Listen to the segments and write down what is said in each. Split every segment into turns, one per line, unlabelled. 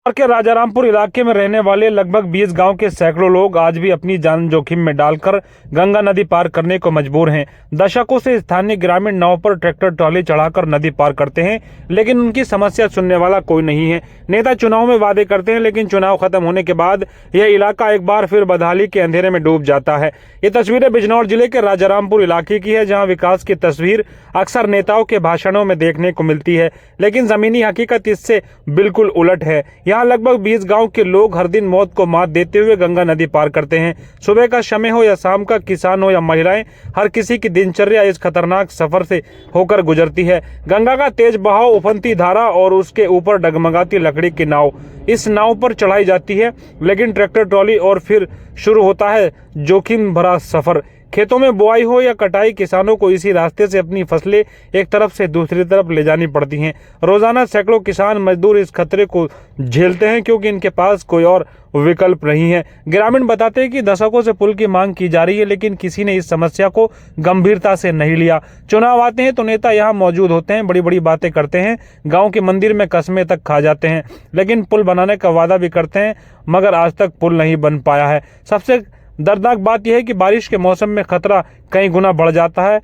के राजारामपुर इलाके में रहने वाले लगभग 20 गांव के सैकड़ों लोग आज भी अपनी जान जोखिम में डालकर गंगा नदी पार करने को मजबूर हैं। दशकों से स्थानीय ग्रामीण नाव पर ट्रैक्टर ट्रॉली चढ़ाकर नदी पार करते हैं, लेकिन उनकी समस्या सुनने वाला कोई नहीं है। नेता चुनाव में वादे करते हैं, लेकिन चुनाव खत्म होने के बाद यह इलाका एक बार फिर बदहाली के अंधेरे में डूब जाता है। ये तस्वीरें बिजनौर जिले के राजारामपुर इलाके की है, जहाँ विकास की तस्वीर अक्सर नेताओं के भाषणों में देखने को मिलती है, लेकिन जमीनी हकीकत इससे बिल्कुल उलट है। यहाँ लगभग 20 गांव के लोग हर दिन मौत को मात देते हुए गंगा नदी पार करते हैं। सुबह का समय हो या शाम का, किसान हो या महिलाएं, हर किसी की दिनचर्या इस खतरनाक सफर से होकर गुजरती है। गंगा का तेज बहाव, उफनती धारा और उसके ऊपर डगमगाती लकड़ी की नाव। इस नाव पर चढ़ाई जाती है, लेकिन ट्रैक्टर ट्रॉली और फिर शुरू होता है जोखिम भरा सफर। खेतों में बुआई हो या कटाई, किसानों को इसी रास्ते से अपनी फसलें एक तरफ से दूसरी तरफ ले जानी पड़ती हैं। रोजाना सैकड़ों किसान मजदूर इस खतरे को झेलते हैं, क्योंकि इनके पास कोई और विकल्प नहीं है। ग्रामीण बताते हैं कि दशकों से पुल की मांग की जा रही है, लेकिन किसी ने इस समस्या को गंभीरता से नहीं लिया। चुनाव आते हैं तो नेता यहाँ मौजूद होते हैं, बड़ी बड़ी बातें करते हैं, गाँव के मंदिर में कस्में तक खा जाते हैं, लेकिन पुल बनाने का वादा भी करते हैं, मगर आज तक पुल नहीं बन पाया है। सबसे दर्दनाक बात यह है कि बारिश के मौसम में खतरा कई गुना बढ़ जाता है।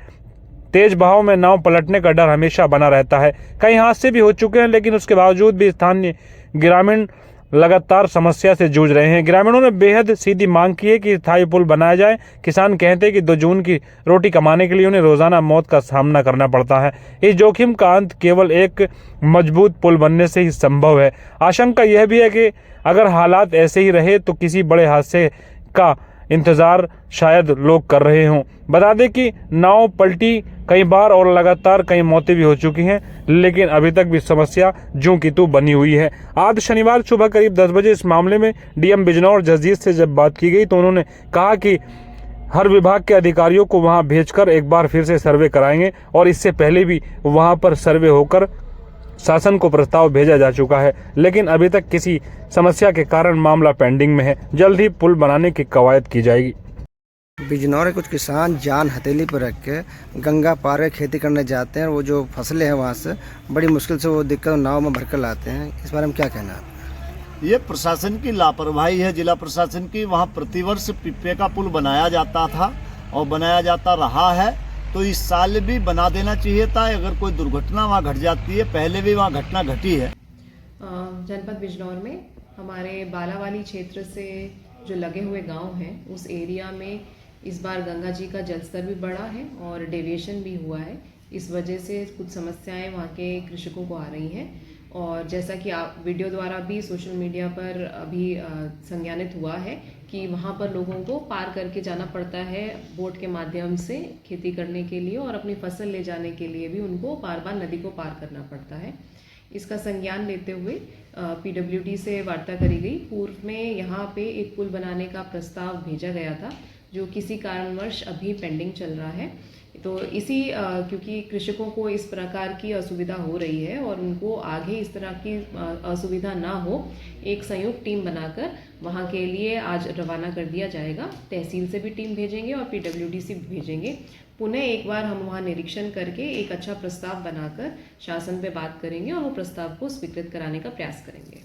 तेज बहाव में नाव पलटने का डर हमेशा बना रहता है। कई हादसे भी हो चुके हैं, लेकिन उसके बावजूद भी स्थानीय ग्रामीण लगातार समस्या से जूझ रहे हैं। ग्रामीणों ने बेहद सीधी मांग की है कि स्थायी पुल बनाया जाए। किसान कहते हैं कि 2 जून की रोटी कमाने के लिए उन्हें रोजाना मौत का सामना करना पड़ता है। इस जोखिम का अंत केवल एक मजबूत पुल बनने से ही संभव है। आशंका यह भी है कि अगर हालात ऐसे ही रहे तो किसी बड़े हादसे का इंतजार शायद लोग कर रहे हों। बता दें कि नाव पलटी कई बार और लगातार कई मौतें भी हो चुकी हैं, लेकिन अभी तक भी समस्या ज्यों की त्यों बनी हुई है। आज शनिवार सुबह करीब 10 बजे इस मामले में डीएम बिजनौर जसजीत से जब बात की गई तो उन्होंने कहा कि हर विभाग के अधिकारियों को वहां भेजकर एक बार फिर से सर्वे कराएंगे, और इससे पहले भी वहां पर सर्वे होकर शासन को प्रस्ताव भेजा जा चुका है, लेकिन अभी तक किसी समस्या के कारण मामला पेंडिंग में है। जल्द ही पुल बनाने की कवायद की जाएगी।
बिजनौर के कुछ किसान जान हथेली पर रख के गंगा पार के खेती करने जाते हैं, और वो जो फसलें हैं वहाँ से बड़ी मुश्किल से वो दिक्कत नाव में भरकर लाते हैं। इस बारे में क्या कहना है?
ये प्रशासन की लापरवाही है, जिला प्रशासन की। वहाँ प्रतिवर्ष पिप्पे का पुल बनाया जाता था और बनाया जाता रहा है, तो इस साल भी बना देना चाहिए था। अगर कोई दुर्घटना वहाँ घट जाती है, पहले भी वहाँ घटना घटी है।
जनपद बिजनौर में हमारे बालावाली क्षेत्र से जो लगे हुए गांव हैं, उस एरिया में इस बार गंगा जी का जलस्तर भी बढ़ा है और डेविएशन भी हुआ है। इस वजह से कुछ समस्याएं वहाँ के कृषकों को आ रही हैं, और जैसा कि आप वीडियो द्वारा भी सोशल मीडिया पर अभी संज्ञानित हुआ है कि वहाँ पर लोगों को पार करके जाना पड़ता है बोट के माध्यम से खेती करने के लिए, और अपनी फसल ले जाने के लिए भी उनको बार बार नदी को पार करना पड़ता है। इसका संज्ञान लेते हुए पीडब्ल्यूडी से वार्ता करी गई। पूर्व में यहाँ पे एक पुल बनाने का प्रस्ताव भेजा गया था, जो किसी कारणवश अभी पेंडिंग चल रहा है। तो इसी क्योंकि कृषकों को इस प्रकार की असुविधा हो रही है और उनको आगे इस तरह की असुविधा ना हो, एक संयुक्त टीम बनाकर वहाँ के लिए आज रवाना कर दिया जाएगा। तहसील से भी टीम भेजेंगे और पीडब्ल्यूडी से भी भेजेंगे। पुनः एक बार हम वहाँ निरीक्षण करके एक अच्छा प्रस्ताव बनाकर शासन पे बात करेंगे और वो प्रस्ताव को स्वीकृत कराने का प्रयास करेंगे।